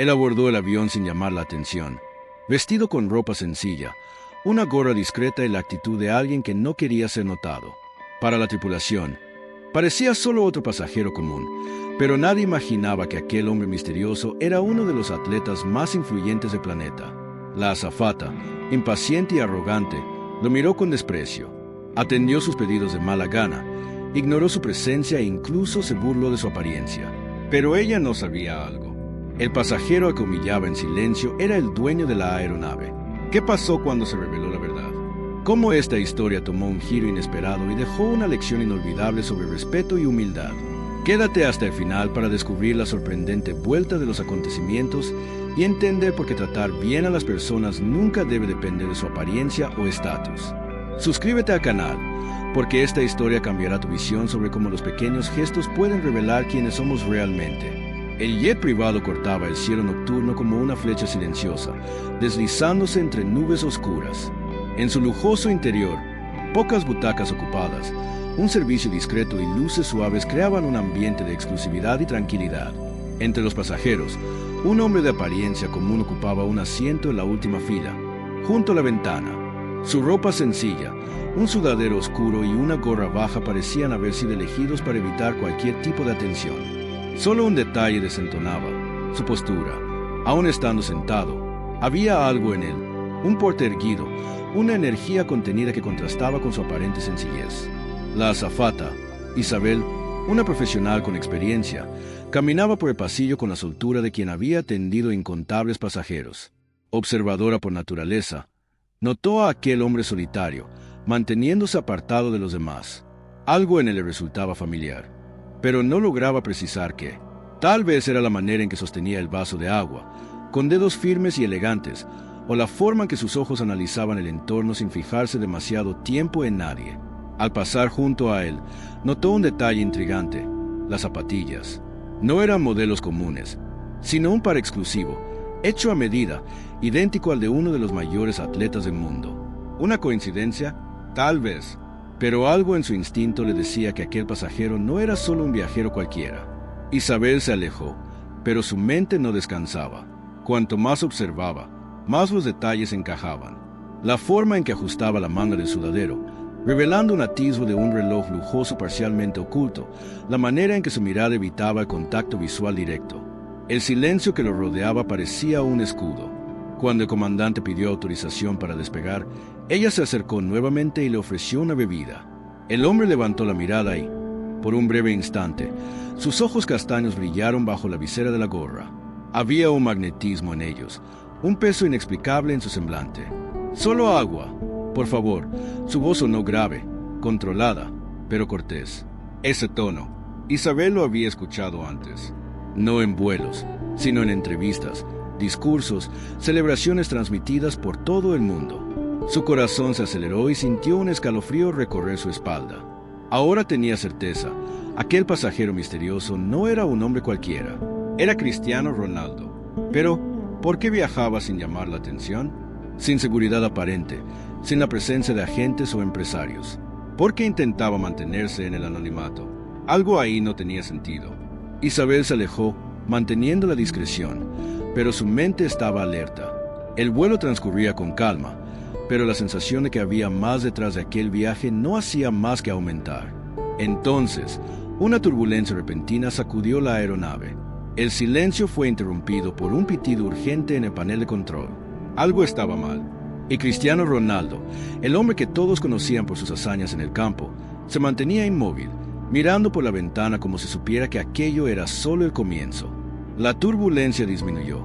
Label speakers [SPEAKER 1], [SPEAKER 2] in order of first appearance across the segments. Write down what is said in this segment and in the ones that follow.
[SPEAKER 1] Él abordó el avión sin llamar la atención, vestido con ropa sencilla, una gorra discreta y la actitud de alguien que no quería ser notado. Para la tripulación, parecía solo otro pasajero común, pero nadie imaginaba que aquel hombre misterioso era uno de los atletas más influyentes del planeta. La azafata, impaciente y arrogante, lo miró con desprecio. Atendió sus pedidos de mala gana, ignoró su presencia e incluso se burló de su apariencia. Pero ella no sabía algo. El pasajero al que humillaba en silencio era el dueño de la aeronave. ¿Qué pasó cuando se reveló la verdad? Cómo esta historia tomó un giro inesperado y dejó una lección inolvidable sobre respeto y humildad. Quédate hasta el final para descubrir la sorprendente vuelta de los acontecimientos y entender por qué tratar bien a las personas nunca debe depender de su apariencia o estatus. Suscríbete al canal, porque esta historia cambiará tu visión sobre cómo los pequeños gestos pueden revelar quiénes somos realmente. El jet privado cortaba el cielo nocturno como una flecha silenciosa, deslizándose entre nubes oscuras. En su lujoso interior, pocas butacas ocupadas, un servicio discreto y luces suaves creaban un ambiente de exclusividad y tranquilidad. Entre los pasajeros, un hombre de apariencia común ocupaba un asiento en la última fila, junto a la ventana. Su ropa sencilla, un sudadero oscuro y una gorra baja parecían haber sido elegidos para evitar cualquier tipo de atención. Solo un detalle desentonaba: su postura. Aún estando sentado, había algo en él, un porte erguido, una energía contenida que contrastaba con su aparente sencillez. La azafata, Isabel, una profesional con experiencia, caminaba por el pasillo con la soltura de quien había atendido incontables pasajeros. Observadora por naturaleza, notó a aquel hombre solitario, manteniéndose apartado de los demás. Algo en él le resultaba familiar, pero no lograba precisar qué. Tal vez era la manera en que sostenía el vaso de agua, con dedos firmes y elegantes, o la forma en que sus ojos analizaban el entorno sin fijarse demasiado tiempo en nadie. Al pasar junto a él, notó un detalle intrigante: las zapatillas. No eran modelos comunes, sino un par exclusivo, hecho a medida, idéntico al de uno de los mayores atletas del mundo. ¿Una coincidencia? Tal vez. Pero algo en su instinto le decía que aquel pasajero no era solo un viajero cualquiera. Isabel se alejó, pero su mente no descansaba. Cuanto más observaba, más los detalles encajaban. La forma en que ajustaba la manga del sudadero, revelando un atisbo de un reloj lujoso parcialmente oculto, la manera en que su mirada evitaba el contacto visual directo. El silencio que lo rodeaba parecía un escudo. Cuando el comandante pidió autorización para despegar, ella se acercó nuevamente y le ofreció una bebida. El hombre levantó la mirada y, por un breve instante, sus ojos castaños brillaron bajo la visera de la gorra. Había un magnetismo en ellos, un peso inexplicable en su semblante. «Solo agua, por favor». Su voz sonó grave, controlada, pero cortés. Ese tono, Isabel lo había escuchado antes. No en vuelos, sino en entrevistas, discursos, celebraciones transmitidas por todo el mundo. Su corazón se aceleró y sintió un escalofrío recorrer su espalda. Ahora tenía certeza: aquel pasajero misterioso no era un hombre cualquiera. Era Cristiano Ronaldo. Pero, ¿por qué viajaba sin llamar la atención? Sin seguridad aparente, sin la presencia de agentes o empresarios. ¿Por qué intentaba mantenerse en el anonimato? Algo ahí no tenía sentido. Isabel se alejó, manteniendo la discreción, pero su mente estaba alerta. El vuelo transcurría con calma, pero la sensación de que había más detrás de aquel viaje no hacía más que aumentar. Entonces, una turbulencia repentina sacudió la aeronave. El silencio fue interrumpido por un pitido urgente en el panel de control. Algo estaba mal. Y Cristiano Ronaldo, el hombre que todos conocían por sus hazañas en el campo, se mantenía inmóvil, mirando por la ventana como si supiera que aquello era solo el comienzo. La turbulencia disminuyó,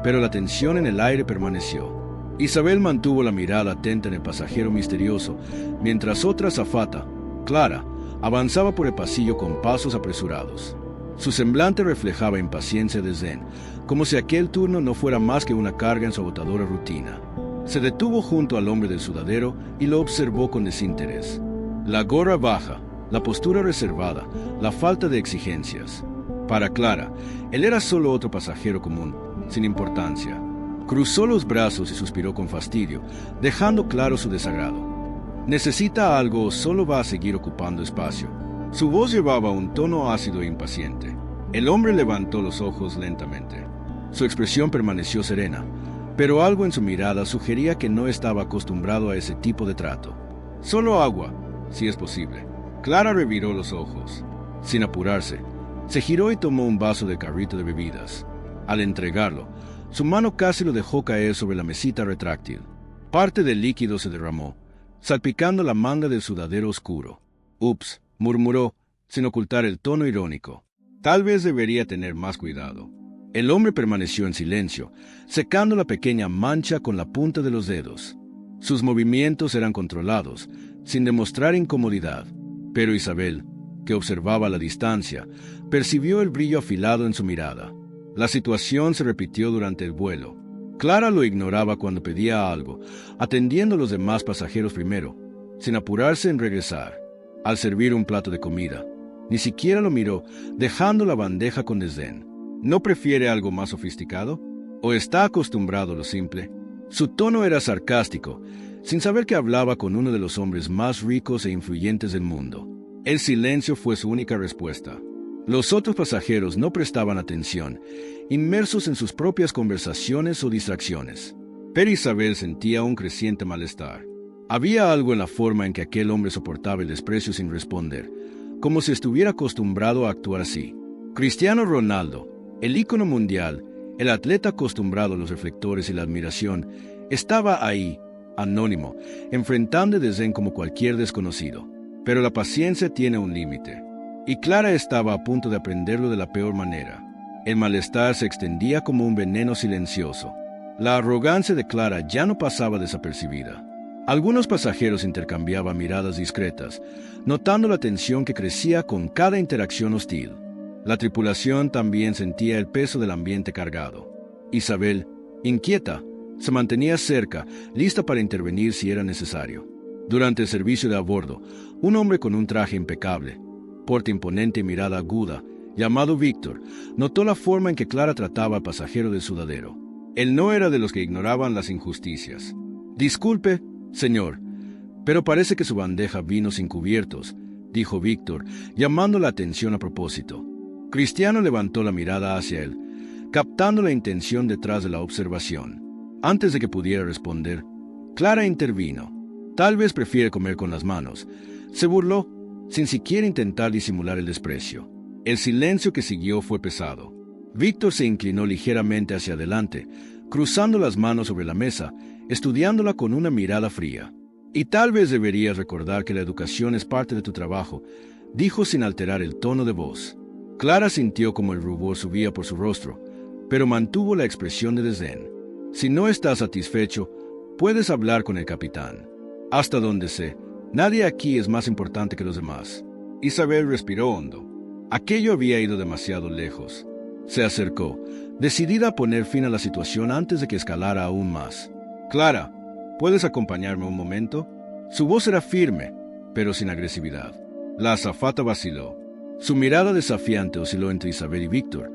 [SPEAKER 1] pero la tensión en el aire permaneció. Isabel mantuvo la mirada atenta en el pasajero misterioso, mientras otra azafata, Clara, avanzaba por el pasillo con pasos apresurados. Su semblante reflejaba impaciencia y desdén, como si aquel turno no fuera más que una carga en su agotadora rutina. Se detuvo junto al hombre del sudadero y lo observó con desinterés. La gorra baja, la postura reservada, la falta de exigencias. Para Clara, él era solo otro pasajero común, sin importancia. Cruzó los brazos y suspiró con fastidio, dejando claro su desagrado. ¿Necesita algo o solo va a seguir ocupando espacio? Su voz llevaba un tono ácido e impaciente. El hombre levantó los ojos lentamente. Su expresión permaneció serena, pero algo en su mirada sugería que no estaba acostumbrado a ese tipo de trato. «Solo agua, si es posible». Clara reviró los ojos. Sin apurarse, se giró y tomó un vaso del carrito de bebidas. Al entregarlo, su mano casi lo dejó caer sobre la mesita retráctil. Parte del líquido se derramó, salpicando la manga del sudadero oscuro. «Ups», murmuró, sin ocultar el tono irónico. «Tal vez debería tener más cuidado». El hombre permaneció en silencio, secando la pequeña mancha con la punta de los dedos. Sus movimientos eran controlados, sin demostrar incomodidad, pero Isabel, que observaba a la distancia, percibió el brillo afilado en su mirada. La situación se repitió durante el vuelo. Clara lo ignoraba cuando pedía algo, atendiendo a los demás pasajeros primero, sin apurarse en regresar. Al servir un plato de comida, ni siquiera lo miró, dejando la bandeja con desdén. ¿No prefiere algo más sofisticado? ¿O está acostumbrado a lo simple? Su tono era sarcástico, sin saber que hablaba con uno de los hombres más ricos e influyentes del mundo. El silencio fue su única respuesta. Los otros pasajeros no prestaban atención, inmersos en sus propias conversaciones o distracciones. Pero Isabel sentía un creciente malestar. Había algo en la forma en que aquel hombre soportaba el desprecio sin responder, como si estuviera acostumbrado a actuar así. Cristiano Ronaldo, el ícono mundial, el atleta acostumbrado a los reflectores y la admiración, estaba ahí, anónimo, enfrentando el desdén como cualquier desconocido. Pero la paciencia tiene un límite, y Clara estaba a punto de aprenderlo de la peor manera. El malestar se extendía como un veneno silencioso. La arrogancia de Clara ya no pasaba desapercibida. Algunos pasajeros intercambiaban miradas discretas, notando la tensión que crecía con cada interacción hostil. La tripulación también sentía el peso del ambiente cargado. Isabel, inquieta, se mantenía cerca, lista para intervenir si era necesario. Durante el servicio de a bordo, un hombre con un traje impecable, porte imponente y mirada aguda, llamado Víctor, notó la forma en que Clara trataba al pasajero del sudadero. Él no era de los que ignoraban las injusticias. «Disculpe, señor, pero parece que su bandeja vino sin cubiertos», dijo Víctor, llamando la atención a propósito. Cristiano levantó la mirada hacia él, captando la intención detrás de la observación. Antes de que pudiera responder, Clara intervino. «Tal vez prefiere comer con las manos». Se burló, sin siquiera intentar disimular el desprecio. El silencio que siguió fue pesado. Víctor se inclinó ligeramente hacia adelante, cruzando las manos sobre la mesa, estudiándola con una mirada fría. «Y tal vez deberías recordar que la educación es parte de tu trabajo», dijo sin alterar el tono de voz. Clara sintió como el rubor subía por su rostro, pero mantuvo la expresión de desdén. «Si no estás satisfecho, puedes hablar con el capitán. Hasta donde sé, nadie aquí es más importante que los demás». Isabel respiró hondo. Aquello había ido demasiado lejos. Se acercó, decidida a poner fin a la situación antes de que escalara aún más. «Clara, ¿puedes acompañarme un momento?» Su voz era firme, pero sin agresividad. La azafata vaciló. Su mirada desafiante osciló entre Isabel y Víctor,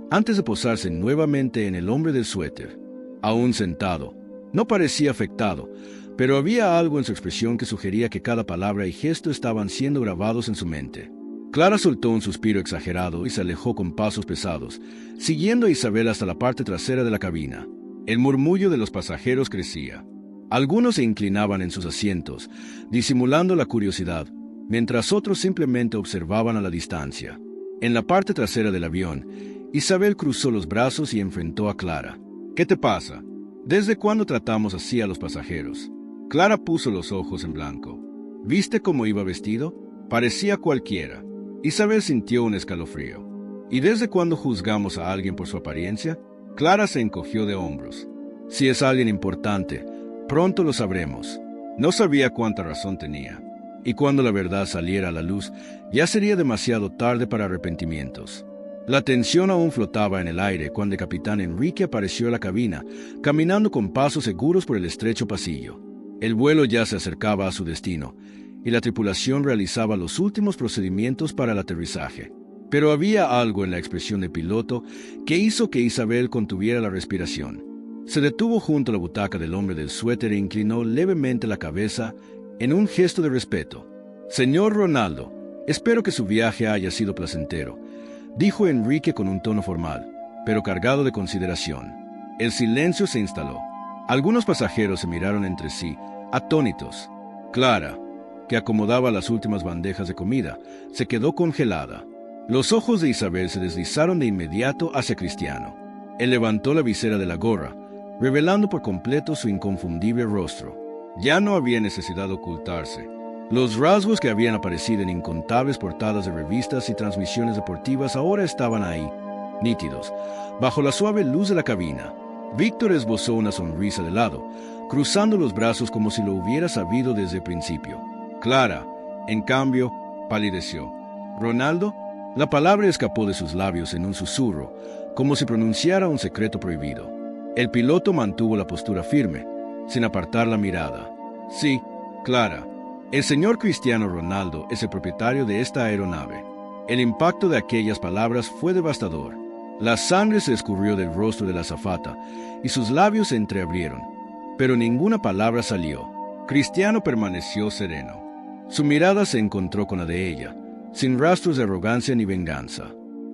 [SPEAKER 1] antes de posarse nuevamente en el hombre del suéter. Aún sentado, no parecía afectado, pero había algo en su expresión que sugería que cada palabra y gesto estaban siendo grabados en su mente. Clara soltó un suspiro exagerado y se alejó con pasos pesados, siguiendo a Isabel hasta la parte trasera de la cabina. El murmullo de los pasajeros crecía. Algunos se inclinaban en sus asientos, disimulando la curiosidad, mientras otros simplemente observaban a la distancia. En la parte trasera del avión, Isabel cruzó los brazos y enfrentó a Clara. «¿Qué te pasa? ¿Desde cuándo tratamos así a los pasajeros?» Clara puso los ojos en blanco. «¿Viste cómo iba vestido? Parecía cualquiera». Isabel sintió un escalofrío. «¿Y desde cuándo juzgamos a alguien por su apariencia?» Clara se encogió de hombros. «Si es alguien importante, pronto lo sabremos». No sabía cuánta razón tenía. Y cuando la verdad saliera a la luz, ya sería demasiado tarde para arrepentimientos. La tensión aún flotaba en el aire cuando el capitán Enrique apareció en la cabina, caminando con pasos seguros por el estrecho pasillo. El vuelo ya se acercaba a su destino, y la tripulación realizaba los últimos procedimientos para el aterrizaje. Pero había algo en la expresión del piloto que hizo que Isabel contuviera la respiración. Se detuvo junto a la butaca del hombre del suéter e inclinó levemente la cabeza en un gesto de respeto. «Señor Ronaldo, espero que su viaje haya sido placentero», dijo Enrique con un tono formal. pero cargado de consideración. El silencio se instaló. Algunos pasajeros se miraron entre sí, atónitos. Clara, que acomodaba las últimas bandejas de comida, se quedó congelada. Los ojos de Isabel se deslizaron de inmediato hacia Cristiano. Él levantó la visera de la gorra, revelando por completo su inconfundible rostro. Ya no había necesidad de ocultarse. Los rasgos que habían aparecido en incontables portadas de revistas y transmisiones deportivas ahora estaban ahí, nítidos, bajo la suave luz de la cabina. Víctor esbozó una sonrisa de lado, cruzando los brazos como si lo hubiera sabido desde el principio. Clara, en cambio, palideció. Ronaldo, la palabra escapó de sus labios en un susurro, como si pronunciara un secreto prohibido. El piloto mantuvo la postura firme, sin apartar la mirada. Sí, Clara, el señor Cristiano Ronaldo es el propietario de esta aeronave. El impacto de aquellas palabras fue devastador. La sangre se escurrió del rostro de la azafata y sus labios se entreabrieron, pero ninguna palabra salió. Cristiano permaneció sereno. Su mirada se encontró con la de ella, sin rastros de arrogancia ni venganza.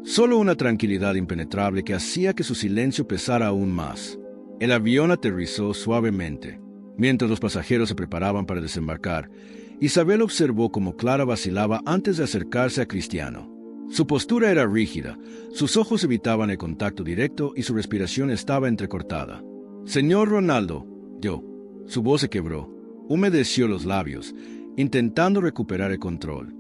[SPEAKER 1] Solo una tranquilidad impenetrable que hacía que su silencio pesara aún más. El avión aterrizó suavemente. Mientras los pasajeros se preparaban para desembarcar, Isabel observó cómo Clara vacilaba antes de acercarse a Cristiano. Su postura era rígida, sus ojos evitaban el contacto directo y su respiración estaba entrecortada. «Señor Ronaldo», yo. Su voz se quebró, humedeció los labios, intentando recuperar el control.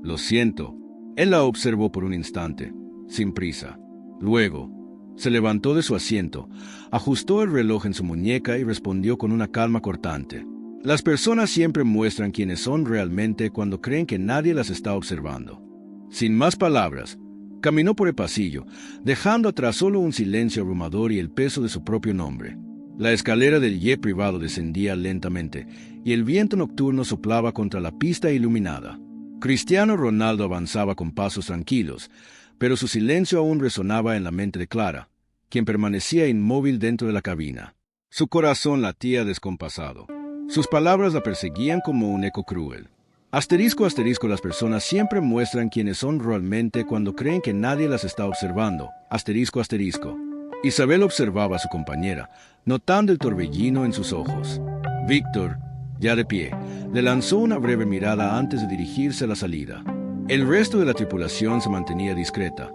[SPEAKER 1] «Lo siento». Él la observó por un instante, sin prisa. Luego, se levantó de su asiento, ajustó el reloj en su muñeca y respondió con una calma cortante. Las personas siempre muestran quiénes son realmente cuando creen que nadie las está observando. Sin más palabras, caminó por el pasillo, dejando atrás solo un silencio abrumador y el peso de su propio nombre. La escalera del jet privado descendía lentamente, y el viento nocturno soplaba contra la pista iluminada. Cristiano Ronaldo avanzaba con pasos tranquilos, pero su silencio aún resonaba en la mente de Clara, quien permanecía inmóvil dentro de la cabina. Su corazón latía descompasado. Sus palabras la perseguían como un eco cruel. Asterisco, asterisco, las personas siempre muestran quiénes son realmente cuando creen que nadie las está observando. Asterisco, asterisco. Isabel observaba a su compañera, notando el torbellino en sus ojos. Víctor, ya de pie, le lanzó una breve mirada antes de dirigirse a la salida. El resto de la tripulación se mantenía discreta,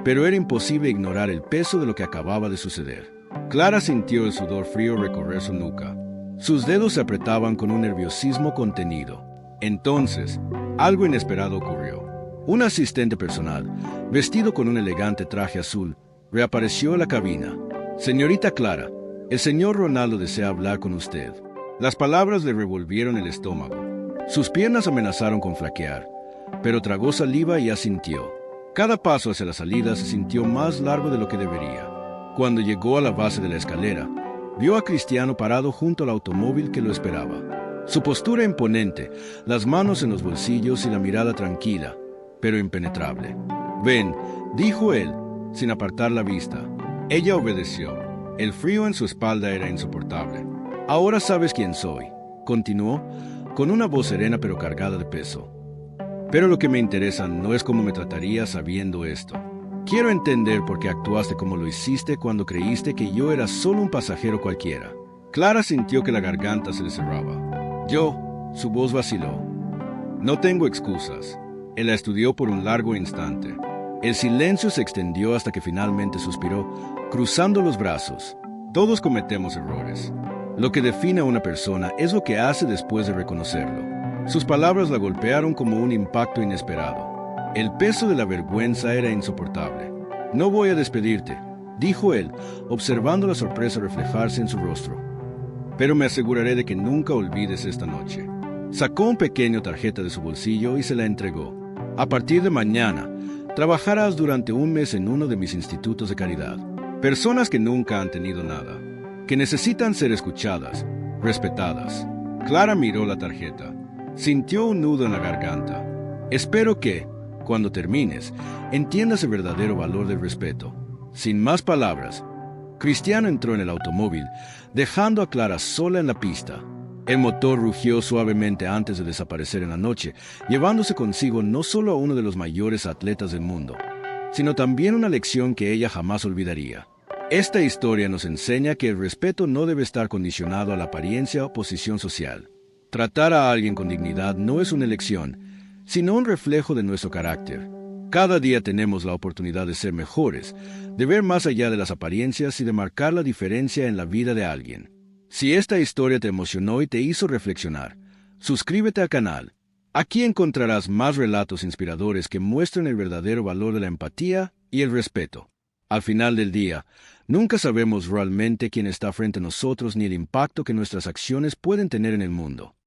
[SPEAKER 1] pero era imposible ignorar el peso de lo que acababa de suceder. Clara sintió el sudor frío recorrer su nuca. Sus dedos se apretaban con un nerviosismo contenido. Entonces, algo inesperado ocurrió. Un asistente personal, vestido con un elegante traje azul, reapareció en la cabina. «Señorita Clara, el señor Ronaldo desea hablar con usted». Las palabras le revolvieron el estómago. Sus piernas amenazaron con flaquear, pero tragó saliva y asintió. Cada paso hacia la salida se sintió más largo de lo que debería. Cuando llegó a la base de la escalera, vio a Cristiano parado junto al automóvil que lo esperaba. Su postura imponente, las manos en los bolsillos y la mirada tranquila, pero impenetrable. «Ven», dijo él, sin apartar la vista. Ella obedeció. El frío en su espalda era insoportable. «Ahora sabes quién soy», continuó, con una voz serena pero cargada de peso. «Pero lo que me interesa no es cómo me tratarías sabiendo esto. Quiero entender por qué actuaste como lo hiciste cuando creíste que yo era solo un pasajero cualquiera». Clara sintió que la garganta se le cerraba. Su voz vaciló. «No tengo excusas». Él la estudió por un largo instante. El silencio se extendió hasta que finalmente suspiró, cruzando los brazos. «Todos cometemos errores. Lo que define a una persona es lo que hace después de reconocerlo». Sus palabras la golpearon como un impacto inesperado. El peso de la vergüenza era insoportable. «No voy a despedirte», dijo él, observando la sorpresa reflejarse en su rostro. «Pero me aseguraré de que nunca olvides esta noche». Sacó una pequeña tarjeta de su bolsillo y se la entregó. «A partir de mañana, trabajarás durante un mes en uno de mis institutos de caridad. Personas que nunca han tenido nada, que necesitan ser escuchadas, respetadas». Clara miró la tarjeta. Sintió un nudo en la garganta. «Espero que, cuando termines, entiendas el verdadero valor del respeto». Sin más palabras, Cristiano entró en el automóvil, dejando a Clara sola en la pista. El motor rugió suavemente antes de desaparecer en la noche, llevándose consigo no solo a uno de los mayores atletas del mundo, sino también una lección que ella jamás olvidaría. Esta historia nos enseña que el respeto no debe estar condicionado a la apariencia o posición social. Tratar a alguien con dignidad no es una elección, sino un reflejo de nuestro carácter. Cada día tenemos la oportunidad de ser mejores, de ver más allá de las apariencias y de marcar la diferencia en la vida de alguien. Si esta historia te emocionó y te hizo reflexionar, suscríbete al canal. Aquí encontrarás más relatos inspiradores que muestran el verdadero valor de la empatía y el respeto. Al final del día, nunca sabemos realmente quién está frente a nosotros ni el impacto que nuestras acciones pueden tener en el mundo.